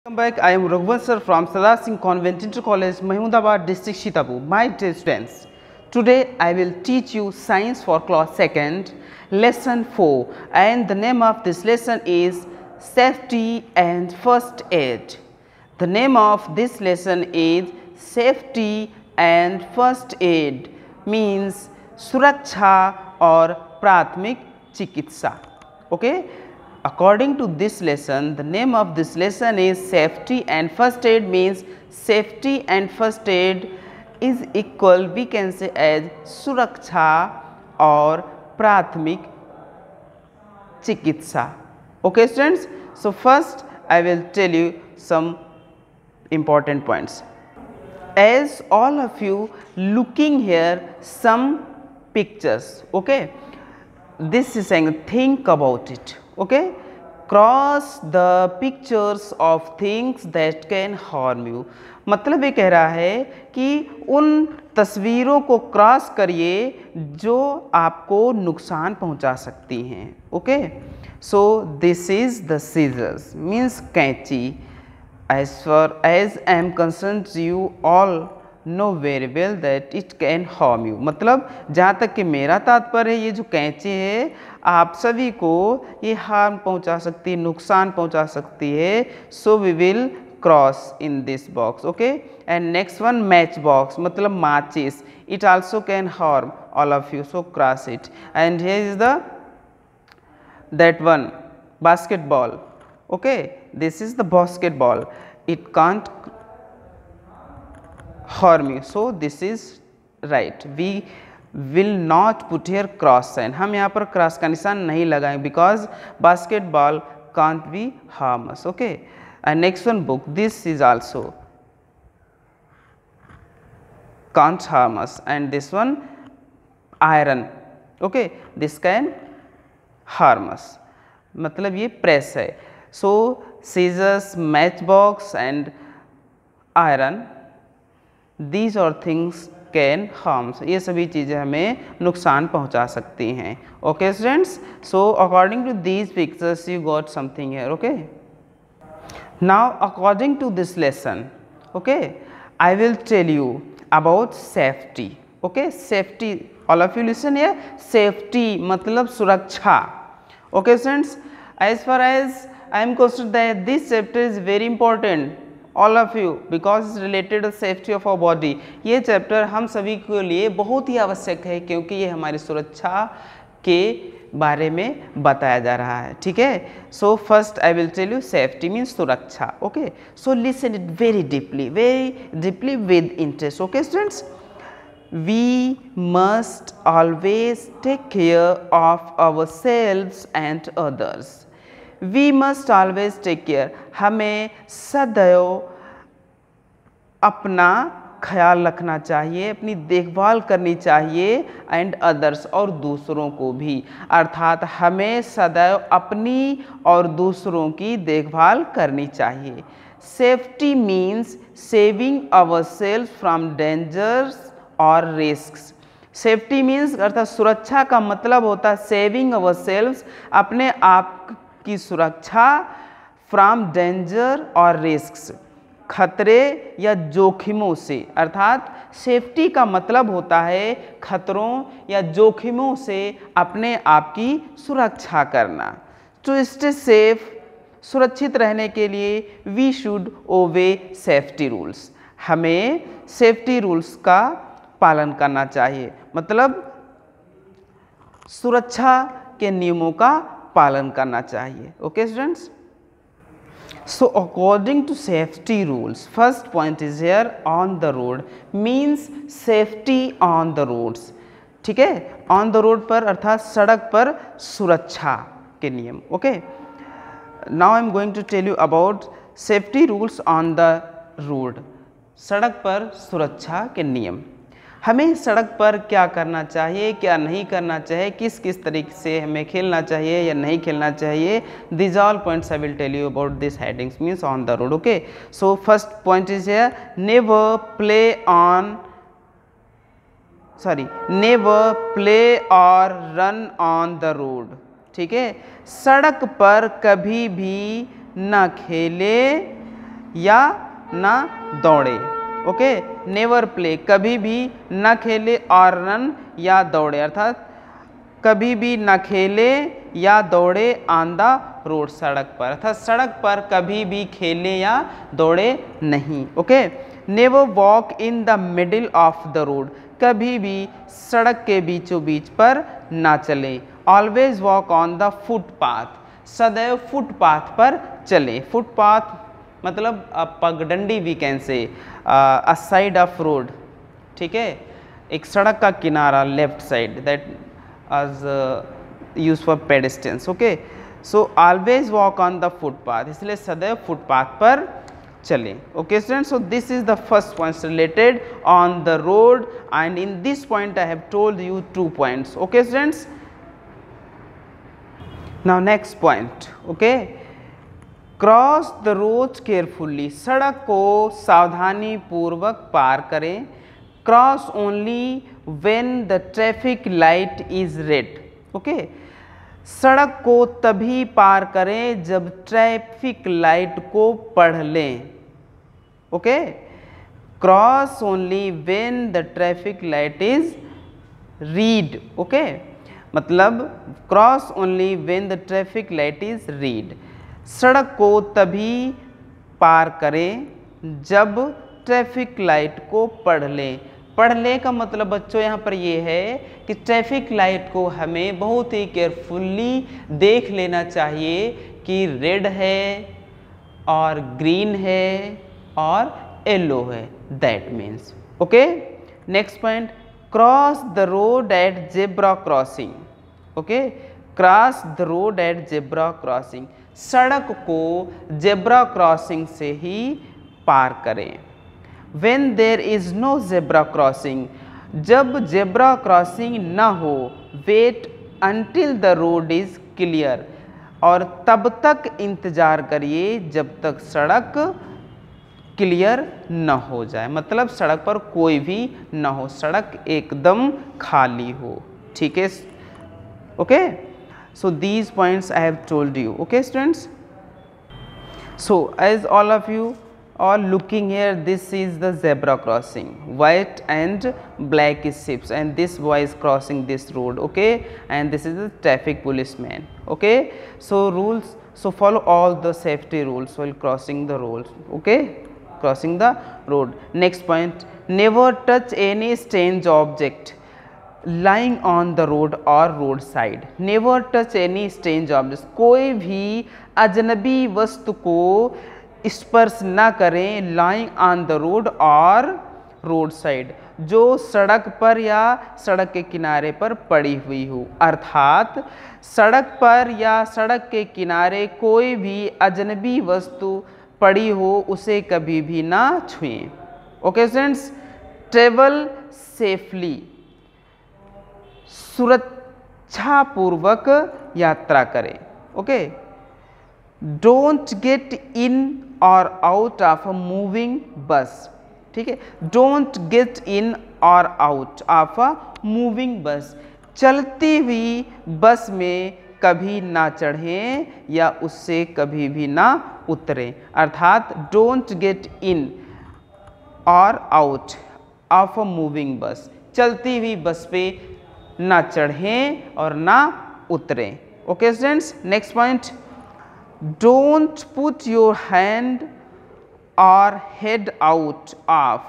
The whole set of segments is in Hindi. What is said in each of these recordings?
Welcome back. I am Raghuvan sir from Sardar Singh Convent Inter College, Mahmudabad district, Sitapur. My dear students, today I will teach you science for class 2nd, lesson 4, and the name of this lesson is safety and first aid. The name of this lesson is safety and first aid, means सुरक्षा और प्राथमिक चिकित्सा. Okay. According to this lesson, the name of this lesson is safety and first aid, means safety and first aid is equal, we can say, as सुरक्षा और प्राथमिक चिकित्सा. Okay students, so first I will tell you some important points. As all of you looking here some pictures, okay, this is saying think about it. Okay, cross the pictures of things that can harm you. मतलब ये कह रहा है कि उन तस्वीरों को क्रॉस करिए जो आपको नुकसान पहुंचा सकती हैं. Okay, so this is the scissors, means कैंची. As far as I am concern you all know very well that it can harm you. मतलब जहाँ तक कि मेरा तात्पर्य है, ये जो कैंची है आप सभी को ये हार्म पहुँचा सकती है, नुकसान पहुँचा सकती है. So we will cross in this box. Okay, and next one match box, मतलब माचिस. It also can harm all of you, so cross it. And here is the that one basketball. Okay, this is the basketball. It can't harm you, so this is right. We will not put here cross sign. हम यहाँ पर क्रॉस का निशान नहीं लगाएंगे because basketball can't be harm us. Okay, and next one book, this is also can't harm us. And this one iron, okay, this can harm us. मतलब ये प्रेस है. So scissors, matchbox and iron, these are things can harm. ये सभी चीज़ें हमें नुकसान पहुंचा सकती हैं. Okay students, so according to these pictures you got something here. Okay, now according to this lesson, okay, I will tell you about safety. Okay, safety, all of you listen here. Safety मतलब सुरक्षा. Okay students, as far as I am consider that this chapter is very important all of you because it's related to safety of our body. ये चैप्टर हम सभी के लिए बहुत ही आवश्यक है क्योंकि ये हमारी सुरक्षा के बारे में बताया जा रहा है. ठीक है, so first I will tell you safety means सुरक्षा. Okay, so listen it very deeply with interest. Okay students, we must always take care of our selves and others. We must always take care, हमें सदैव अपना ख्याल रखना चाहिए, अपनी देखभाल करनी चाहिए. एंड अदर्स, और दूसरों को भी. अर्थात हमें सदैव अपनी और दूसरों की देखभाल करनी चाहिए. Safety means saving our self from dangers और रिस्क्स. सेफ्टी मीन्स अर्थात सुरक्षा का मतलब होता है सेविंग आवर सेल्फ, अपने आप की सुरक्षा, फ्रॉम डेंजर और रिस्क्स, खतरे या जोखिमों से. अर्थात सेफ्टी का मतलब होता है खतरों या जोखिमों से अपने आप की सुरक्षा करना. टू स्टे सेफ, सुरक्षित रहने के लिए we should obey safety rules, हमें सेफ्टी रूल्स का पालन करना चाहिए. मतलब सुरक्षा के नियमों का पालन करना चाहिए. Okay students, so according to safety rules, first point is here on the road, means safety on the road. ठीक है, ऑन द रोड पर अर्थात सड़क पर सुरक्षा के नियम. Okay, now I am going to tell you about safety rules on the road. सड़क पर सुरक्षा के नियम. हमें सड़क पर क्या करना चाहिए, क्या नहीं करना चाहिए, किस किस तरीके से हमें खेलना चाहिए या नहीं खेलना चाहिए. This all points I will tell you about this headings means on the road. Okay, so first point is here, never play or run on the road. ठीक है, सड़क पर कभी भी न खेले या ना दौड़े। ओके, नेवर प्ले कभी भी न खेले, और रन या दौड़े, अर्थात कभी भी न खेले या दौड़े ऑन द रोड, सड़क पर, अर्थात सड़क पर कभी भी खेले या दौड़े नहीं। Okay, never walk in the middle of the road, कभी भी सड़क के बीचों बीच पर ना चले। Always walk on the footpath, सदैव फुटपाथ पर चले। फुटपाथ मतलब पगडंडी, we can say a side of road, ठीक है, एक सड़क का किनारा, left side, that as used for pedestrians। okay, so always walk on the footpath, इसलिए सदैव फुटपाथ पर चले। okay students, so this is the first point related on the road, and in this point I have told you 2 points। okay students, now next point, okay, cross the road carefully, सड़क को सावधानी पूर्वक पार करें। Cross only when the traffic light is red. Okay, सड़क को तभी पार करें जब ट्रैफिक लाइट को पढ़ लें। Okay, cross only when the traffic light is red. Okay, मतलब cross only when the traffic light is red, सड़क को तभी पार करें जब ट्रैफिक लाइट को पढ़ लें। पढ़ने का मतलब बच्चों यहाँ पर ये है कि ट्रैफिक लाइट को हमें बहुत ही केयरफुली देख लेना चाहिए कि रेड है और ग्रीन है और येलो है, that means. Okay, next point, cross the road at zebra crossing. Okay, cross the road at zebra crossing, सड़क को जेब्रा क्रॉसिंग से ही पार करें। When there is no zebra crossing, जब जेब्रा क्रॉसिंग न हो, wait until the road is clear, और तब तक इंतजार करिए जब तक सड़क क्लियर न हो जाए, मतलब सड़क पर कोई भी न हो, सड़क एकदम खाली हो। ठीक है, okay, so these points I have told you। okay students, so as all of you are looking here, this is the zebra crossing, white and black strips, and this boy is crossing this road। okay, and this is the traffic policeman। okay, so rules, so follow all the safety rules while crossing the road। okay, crossing the road। next point, never touch any strange object lying on the road or roadside। never touch any strange objects, कोई भी अजनबी वस्तु को स्पर्श न करें, लाइंग ऑन द रोड और रोड साइड, जो सड़क पर या सड़क के किनारे पर पड़ी हुई हो, अर्थात सड़क पर या सड़क के किनारे कोई भी अजनबी वस्तु पड़ी हो उसे कभी भी ना छुएं। ओके फ्रेंड्स, ट्रेवल सेफली, सुरक्षापूर्वक यात्रा करें। ओके, डोंट गेट इन और आउट ऑफ अ मूविंग बस। ठीक है, डोंट गेट इन और आउट ऑफ अ मूविंग बस, चलती हुई बस में कभी ना चढ़ें या उससे कभी भी ना उतरें, अर्थात डोंट गेट इन और आउट ऑफ अ मूविंग बस, चलती हुई बस पे ना चढ़ें और ना उतरें। Okay students, next point, don't put your hand or head out of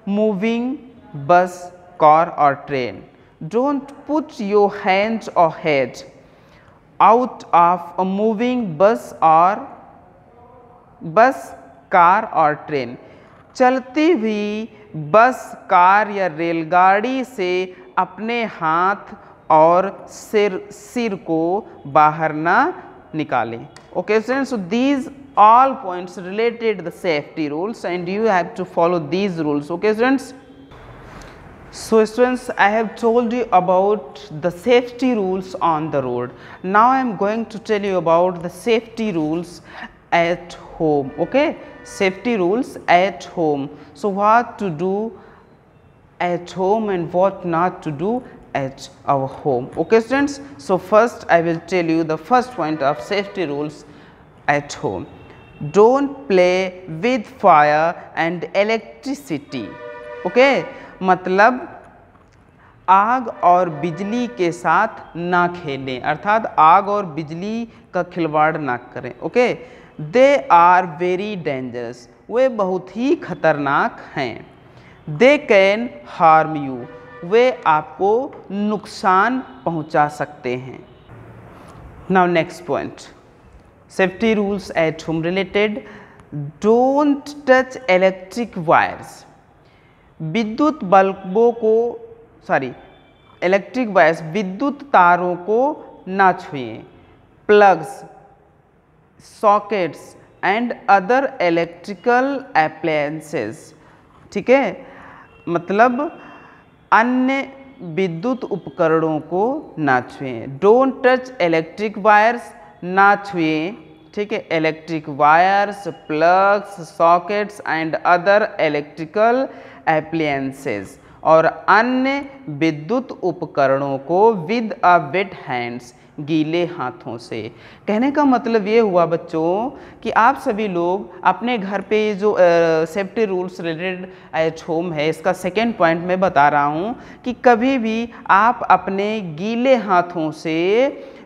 moving bus, car और train. Don't put your hand or head out of a moving bus और बस, कार और ट्रेन, चलती हुई बस, कार या रेलगाड़ी से अपने हाथ और सिर को बाहर ना निकालें। Okay students, so these all points related the safety rules and you have to follow these rules। okay students, so students, I have told you about the safety rules on the road. Now I am going to tell you about the safety rules at home। okay, safety rules at home, so what to do at home and what not to do at our home। okay students, so first I will tell you the first point of safety rules at home। Don't play with fire and electricity. Okay, मतलब आग और बिजली के साथ ना खेलें, अर्थात आग और बिजली का खिलवाड़ ना करें। Okay, they are very dangerous, वे बहुत ही खतरनाक हैं। दे कैन हार्म यू, वे आपको नुकसान पहुंचा सकते हैं। Now next point, safety rules at home related. Don't touch electric wires, विद्युत बल्बों को इलेक्ट्रिक वायर्स, विद्युत तारों को ना छुएं। Plugs, sockets and other electrical appliances, ठीक है, मतलब अन्य विद्युत उपकरणों को ना छुएं। डोंट टच इलेक्ट्रिक वायर्स, ना छुएं, ठीक है, electric wires, plugs, sockets and other electrical appliances, और अन्य विद्युत उपकरणों को विद अ वेट हैंड्स, गीले हाथों से। कहने का मतलब ये हुआ बच्चों कि आप सभी लोग अपने घर पे जो safety rules related at home है, इसका सेकेंड पॉइंट मैं बता रहा हूँ कि कभी भी आप अपने गीले हाथों से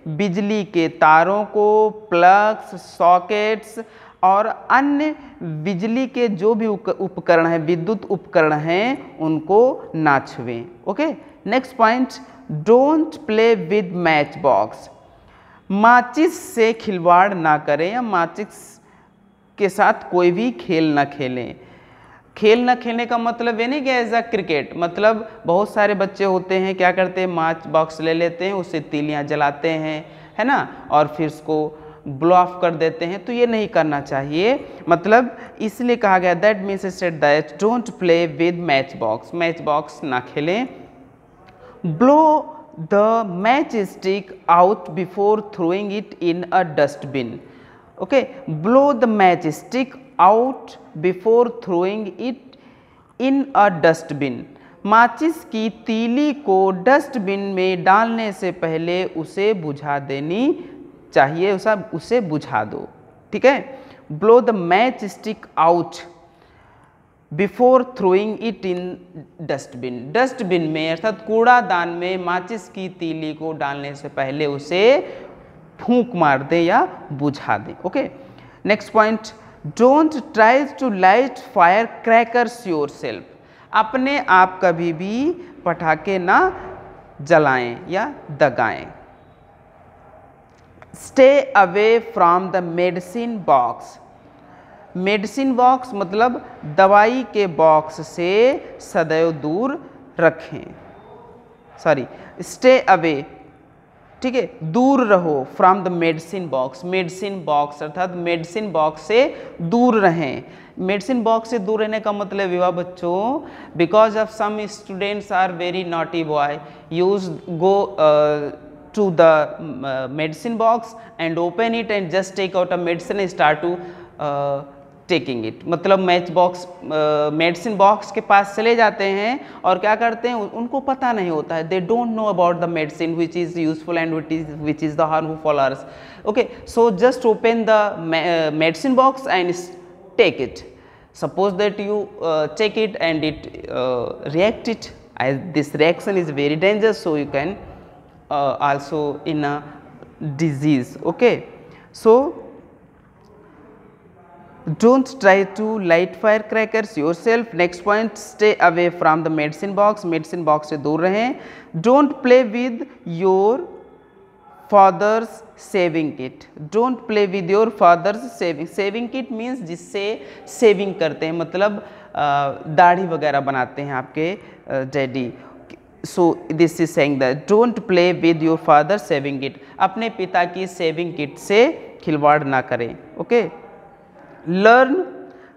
बिजली के तारों को, प्लग्स, सॉकेट्स और अन्य बिजली के जो भी उपकरण हैं, विद्युत उपकरण हैं, उनको ना छुएं। Okay, next point, don't play with match box, माचिस से खिलवाड़ ना करें या माचिस के साथ कोई भी खेल ना खेलें। खेल ना खेलने का मतलब ये नहीं कि एज अ क्रिकेट, मतलब बहुत सारे बच्चे होते हैं क्या करते हैं, मैच बॉक्स ले लेते हैं, उससे तीलियां जलाते हैं, है ना, और फिर उसको ब्लो ऑफ कर देते हैं, तो ये नहीं करना चाहिए। मतलब इसलिए कहा गया that means said that don't play with match box, match box ना खेलें। Blow the match stick out before throwing it in a dustbin. Okay, blow the match stick out before throwing it in a dustbin, माचिस की तीली को डस्टबिन में डालने से पहले उसे बुझा देनी चाहिए, उसे बुझा दो, ठीक है। Blow the match stick out before throwing it in dustbin, dustbin में अर्थात कूड़ादान में माचिस की तीली को डालने से पहले उसे फूंक मार दे या बुझा दे। Okay, next point, don't try to light fire crackers yourself, अपने आप कभी भी पटाखे ना जलाएं या दगाएं। Stay away from the medicine box, medicine box मतलब दवाई के बॉक्स से सदैव दूर रखें, स्टे अवे, ठीक है, दूर रहो, from the medicine box, medicine box अर्थात मेडिसिन बॉक्स से दूर रहें। मेडिसिन बॉक्स से दूर रहने का मतलब हुआ बच्चों, because of some students are very naughty boy, use go to the medicine box and open it and just take out a medicine and start to taking it, मतलब मैच बॉक्स मेडिसिन बॉक्स के पास चले जाते हैं और क्या करते हैं, उनको पता नहीं होता है, they don't know about the medicine which is useful and which is the harmful for us. Okay, so just open the medicine box and take it, suppose that you take it and it react it, this reaction is very dangerous, so you can also in a disease. Okay, so don't try to light firecrackers yourself. Next point, stay away from the medicine box, medicine box से दूर रहें. Don't play with your father's saving kit, don't play with your father's saving kit means जिससे सेविंग करते हैं, मतलब दाढ़ी वगैरह बनाते हैं आपके daddy. So this is saying that don't play with your father saving kit, अपने पिता की सेविंग किट से खिलवाड़ ना करें. Okay, learn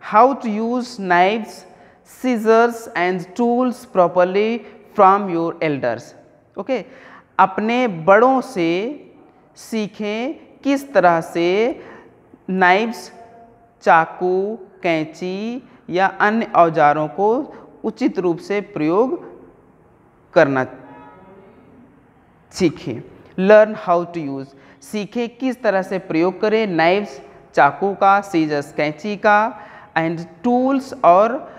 how to use knifes, scissors and tools properly from your elders. Okay, अपने बड़ों से सीखें किस तरह से नाइफ्स, चाकू, कैंची या अन्य औजारों को उचित रूप से प्रयोग करना सीखें. लर्न हाउ टू यूज, सीखें किस तरह से प्रयोग करें नाइफ्स, चाकू का, सीजर्स कैंची का, एंड टूल्स और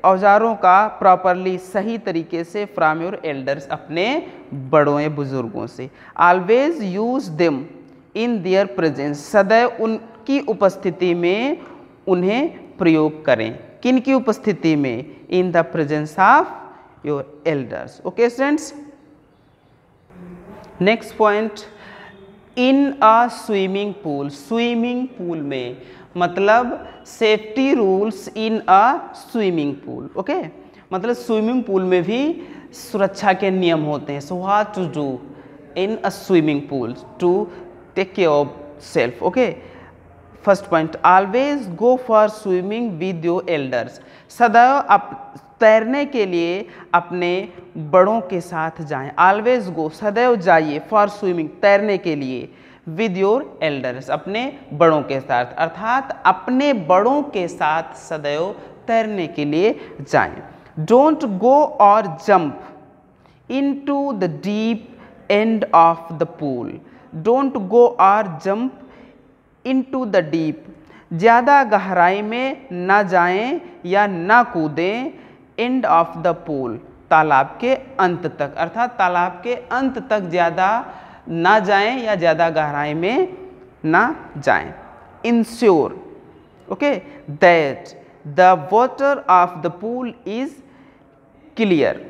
औजारों का प्रॉपरली सही तरीके से फ्रॉम योर एल्डर्स, अपने बड़ों या बुजुर्गों से। Always use them in their presence, सदैव उनकी उपस्थिति में उन्हें प्रयोग करें। किन की उपस्थिति में? In the presence of your elders. Okay students, next point, in a swimming pool, swimming pool में, मतलब safety rules in a swimming pool. Okay, मतलब स्विमिंग पूल में भी सुरक्षा के नियम होते हैं। So what to do in a swimming pool to take care of self. Okay, first point, always go for swimming with your elders, सदैव तैरने के लिए अपने बड़ों के साथ जाएं। ऑलवेज गो, सदैव जाइए, फॉर स्विमिंग, तैरने के लिए, विद योर एल्डर्स, अपने बड़ों के साथ, अर्थात अपने बड़ों के साथ सदैव तैरने के लिए जाएं। डोंट गो और jump into the deep end of the pool, don't go और जंप इनटू द डीप, ज़्यादा गहराई में ना जाएं या ना कूदें, एंड ऑफ द पूल, तालाब के अंत तक, अर्थात तालाब के अंत तक ज़्यादा ना जाएं या ज़्यादा गहराई में ना जाएं। Ensure, okay, that the water of the pool is clear.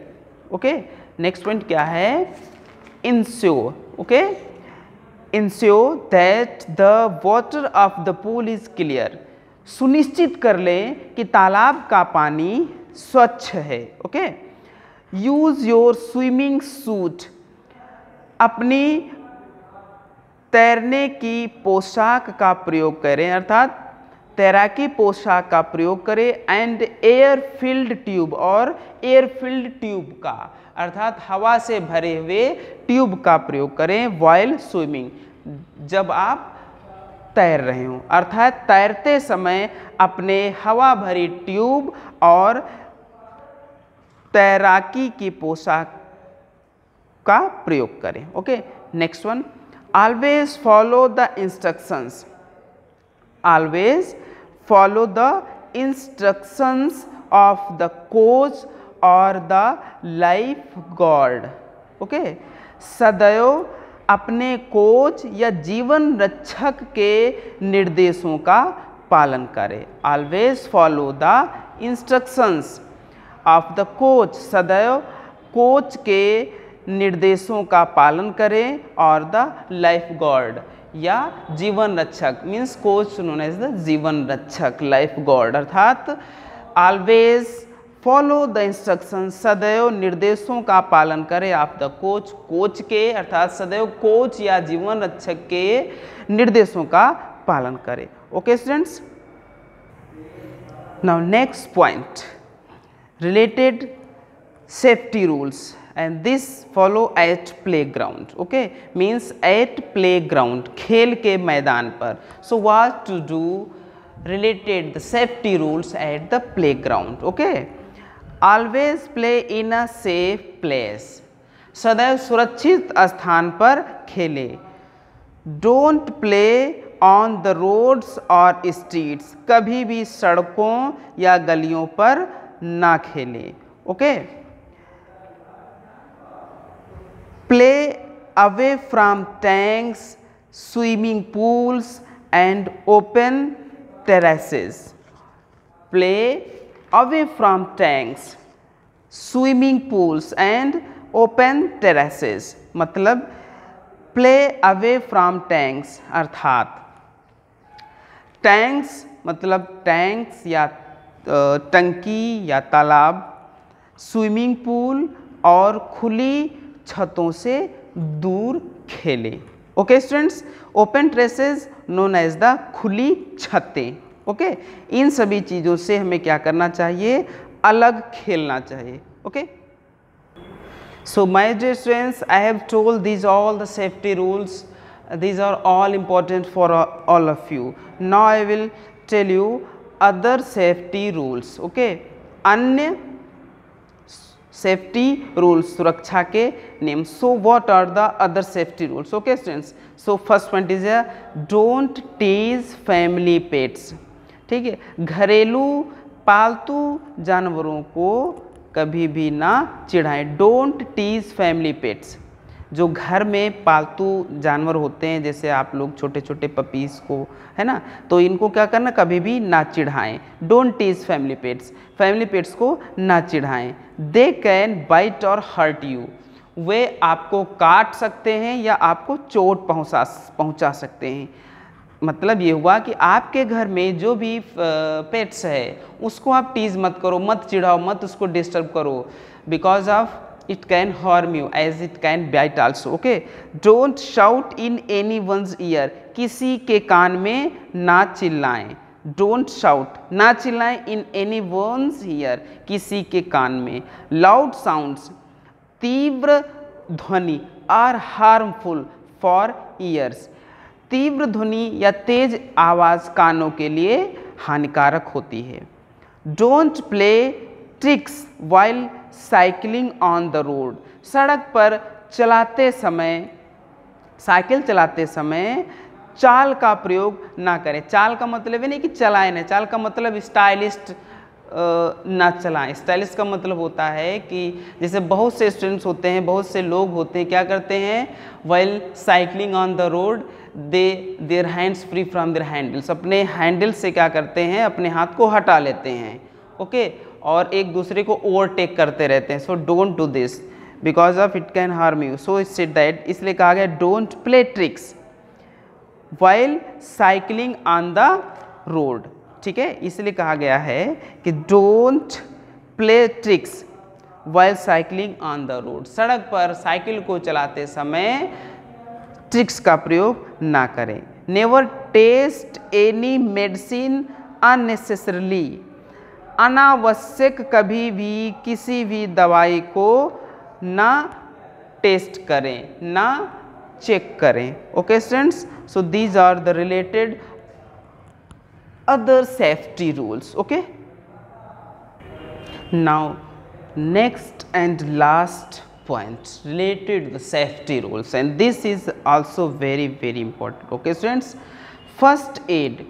Okay, next point क्या है? Ensure. Okay, ensure that the water of the pool is clear, सुनिश्चित कर लें कि तालाब का पानी स्वच्छ है। Okay, use your swimming suit, अपनी तैरने की पोशाक का प्रयोग करें, अर्थात तैराकी पोशाक का प्रयोग करें। एंड एयर फिल्ड ट्यूब, और एयर फिल्ड ट्यूब का, अर्थात हवा से भरे हुए ट्यूब का प्रयोग करें। वाइल स्विमिंग, जब आप तैर रहे हों, अर्थात तैरते समय अपने हवा भरी ट्यूब और तैराकी की पोशाक का प्रयोग करें। Okay, next one, always follow the instructions, always follow the instructions of the coach और द लाइफ गार्ड। ओके, सदैव अपने कोच या जीवन रक्षक के निर्देशों का पालन करें। Always follow the instructions of the coach, सदैव कोच के निर्देशों का पालन करें। और द लाइफ गार्ड या जीवन रक्षक, means coach known as the जीवन रक्षक, लाइफ गार्ड, अर्थात ऑलवेज फॉलो द इंस्ट्रक्शन, सदैव निर्देशों का पालन करें। ऑफ द कोच, कोच के, अर्थात सदैव कोच या जीवन रक्षक के निर्देशों का पालन करें। Okay students, now next point, related safety rules, and this follow at playground. Okay, means at playground, खेल के मैदान पर। So what to do related the safety rules at the playground? Okay, always play in a safe place, सदैव सुरक्षित स्थान पर खेले। Don't play on the roads or streets, कभी भी सड़कों या गलियों पर ना खेलें। Okay, play away from tanks, swimming pools and open terraces, play away from tanks, swimming pools and open terraces, मतलब प्ले अवे फ्रॉम टैंक्स, अर्थात टैंक्स मतलब टैंक्स या टंकी या तालाब, स्विमिंग पूल और खुली छतों से दूर खेलें। Okay students, open terraces known as the खुली छतें। ओके, इन सभी चीज़ों से हमें क्या करना चाहिए? अलग खेलना चाहिए। Okay, so my dear students, I have told these all the safety rules, these are all important for all of you. Now I will tell you other safety rules. Okay, अन्य सेफ्टी रूल्स, सुरक्षा के नियम। So what are the other safety rules? Okay students, so first point is don't tease family pets. ठीक है, घरेलू पालतू जानवरों को कभी भी ना चिढ़ाएं। डोंट टीज फैमिली पेट्स, जो घर में पालतू जानवर होते हैं, जैसे आप लोग छोटे छोटे पपीज़ को, है ना, तो इनको क्या करना, कभी भी ना चिढ़ाएं। Don't tease family pets, family pets को ना चिढ़ाएं। They can bite or hurt you, वे आपको काट सकते हैं या आपको चोट पहुंचा सकते हैं। मतलब ये हुआ कि आपके घर में जो भी पेट्स है उसको आप टीज मत करो, मत चिढ़ाओ, मत उसको डिस्टर्ब करो, because of it can harm you as it can bite also. Okay, don't shout in anyone's ear, किसी के कान में ना चिल्लाएं। don't shout, ना चिल्लाएं in anyone's ear, किसी के कान में। loud sounds, तीव्र ध्वनि are harmful for ears, तीव्र ध्वनि या तेज आवाज कानों के लिए हानिकारक होती है। don't play tricks while cycling on the road, सड़क पर चलाते समय, साइकिल चलाते समय चाल का प्रयोग ना करें। चाल का मतलब है नहीं कि चलाएं ना, चाल का मतलब स्टाइलिस्ट ना चलाएं। स्टाइलिस्ट का मतलब होता है कि जैसे बहुत से स्टूडेंट्स होते हैं, बहुत से लोग होते हैं, क्या करते हैं, while cycling on the road their hands free from their handles, अपने हैंडल से क्या करते हैं, अपने हाथ को हटा लेते हैं। ओके, और एक दूसरे को ओवरटेक करते रहते हैं। So don't do this because of it can harm you. So it said that, इसलिए कहा गया don't play tricks while cycling on the road. ठीक है, इसलिए कहा गया है कि don't play tricks while cycling on the road, सड़क पर साइकिल को चलाते समय ट्रिक्स का प्रयोग ना करें। Never test any medicine unnecessarily, अनावश्यक कभी भी किसी भी दवाई को ना टेस्ट करें, ना चेक करें। Okay students, so these are the related other safety rules. Okay, now next and last point related to the safety rules, and this is also very very important. Okay students, first aid.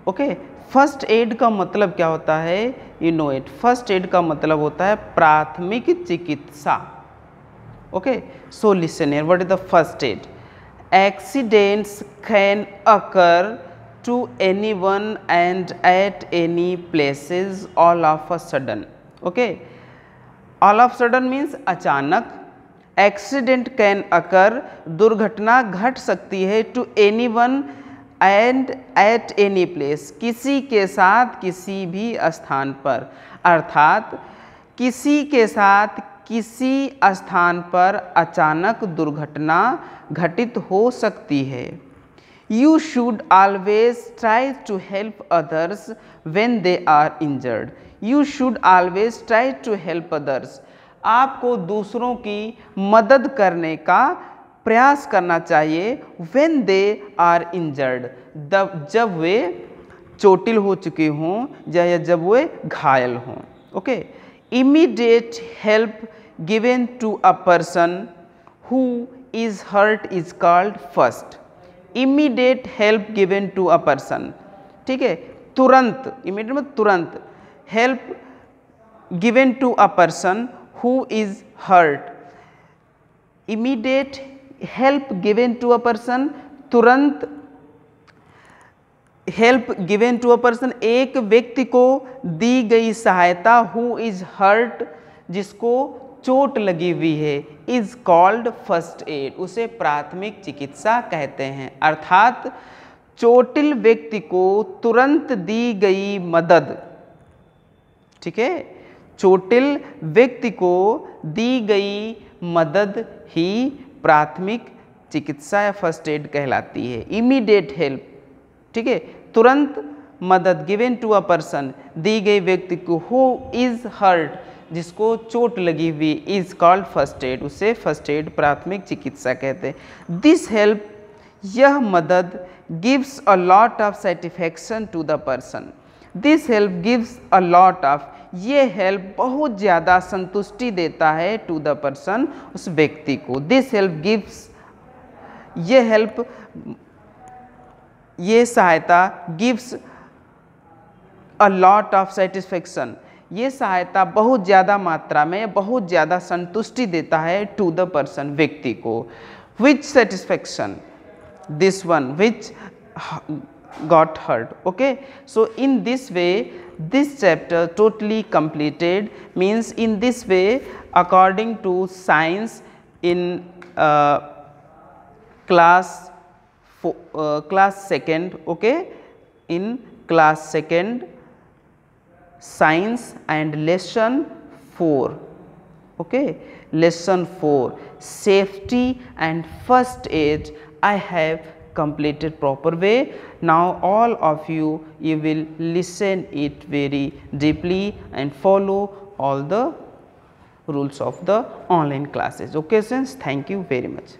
okay, first aid का मतलब क्या होता है, you know it. First aid का मतलब होता है प्राथमिक चिकित्सा। Okay, so listen here, what is the first aid? Accidents can occur to anyone and at any places all of a sudden. Okay, all of sudden means अचानक। एक्सीडेंट कैन अकर, दुर्घटना घट सकती है, to anyone and at any place, किसी के साथ किसी भी स्थान पर, अर्थात किसी के साथ किसी स्थान पर अचानक दुर्घटना घटित हो सकती है। You should always try to help others when they are injured. You should always try to help others, आपको दूसरों की मदद करने का प्रयास करना चाहिए। व्हेन दे आर इंजर्ड, जब वे चोटिल हो चुके हों या जब वे घायल हों। Okay, immediate help given to a person who is hurt is called first. Immediate help given to a person, ठीक है, तुरंत, इमीडिएट में तुरंत, help given to a person who is hurt. Immediate help given to a person, तुरंत help given to a person, एक व्यक्ति को दी गई सहायता, हु इज हर्ट, जिसको चोट लगी हुई है, इज कॉल्ड फर्स्ट एड, उसे प्राथमिक चिकित्सा कहते हैं। अर्थात चोटिल व्यक्ति को तुरंत दी गई मदद, ठीक है, चोटिल व्यक्ति को दी गई मदद ही प्राथमिक चिकित्सा या फर्स्ट एड कहलाती है। इमीडिएट हेल्प, ठीक है, तुरंत मदद, गिवन टू अ पर्सन, दी गई व्यक्ति को, हु इज हर्ट, जिसको चोट लगी हुई, इज कॉल्ड फर्स्ट एड, उसे फर्स्ट एड प्राथमिक चिकित्सा कहते हैं। दिस हेल्प, यह मदद, gives a lot of satisfaction to the person, this help gives a lot of, ये हेल्प बहुत ज़्यादा संतुष्टि देता है टू द पर्सन, उस व्यक्ति को। दिस हेल्प गिव्स, ये हेल्प, ये सहायता, gives a lot of satisfaction, ये सहायता बहुत ज़्यादा मात्रा में, बहुत ज़्यादा संतुष्टि देता है टू द पर्सन, व्यक्ति को। Which satisfaction, this one which got hurt. Okay, so in this way this chapter totally completed, means in this way according to science in class second, okay, in class second science and lesson 4, okay, lesson 4 safety and first aid I have completed proper way. Now all of you will listen it very deeply and follow all the rules of the online classes. Okay, friends, thank you very much.